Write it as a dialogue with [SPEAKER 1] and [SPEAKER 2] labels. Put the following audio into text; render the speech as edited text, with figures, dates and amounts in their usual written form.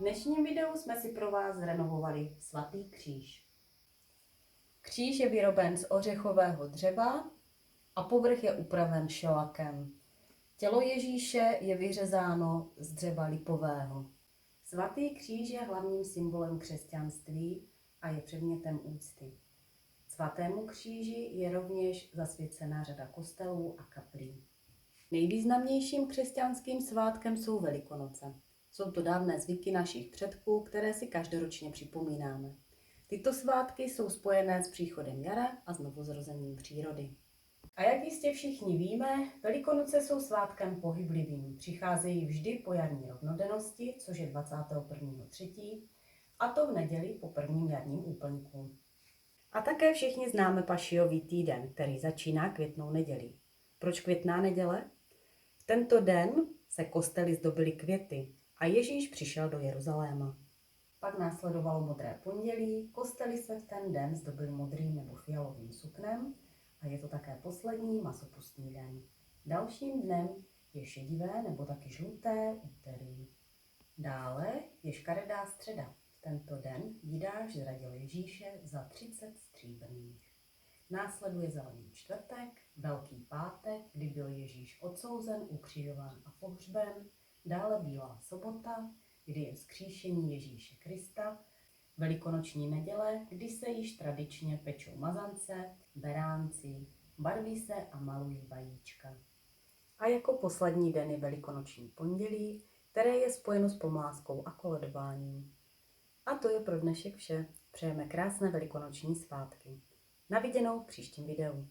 [SPEAKER 1] V dnešním videu jsme si pro vás zrenovovali svatý kříž. Kříž je vyroben z ořechového dřeva a povrch je upraven šelakem. Tělo Ježíše je vyřezáno z dřeva lipového. Svatý kříž je hlavním symbolem křesťanství a je předmětem úcty. Svatému kříži je rovněž zasvěcena řada kostelů a kaplí. Nejvýznamnějším křesťanským svátkem jsou Velikonoce. Jsou to dávné zvyky našich předků, které si každoročně připomínáme. Tyto svátky jsou spojené s příchodem jara a znovuzrozením přírody. A jak jistě všichni víme, Velikonoce jsou svátkem pohyblivým. Přicházejí vždy po jarní rovnodennosti, což je 21.3., a to v neděli po prvním jarním úplňku. A také všichni známe Pašiový týden, který začíná Květnou nedělí. Proč Květná neděle? V tento den se kostely zdobily květy a Ježíš přišel do Jeruzaléma. Pak následovalo Modré pondělí, kostely se v ten den zdobily modrým nebo fialovým suknem a je to také poslední masopustní den. Dalším dnem je šedivé nebo taky žluté úterý. Dále je škaredá středa. V tento den Jidáš zradil Ježíše za 30 stříbrných. Následuje Zelený čtvrtek, Velký pátek, kdy byl Ježíš odsouzen, ukřižován a pohřben, dále Bílá sobota, kdy je vzkříšení Ježíše Krista, Velikonoční neděle, kdy se již tradičně pečou mazance, beránci, barví se a malují vajíčka. A jako poslední den je Velikonoční pondělí, které je spojeno s pomláskou a koledováním. A to je pro dnešek vše. Přejeme krásné velikonoční svátky. Na viděnou v příštím videu.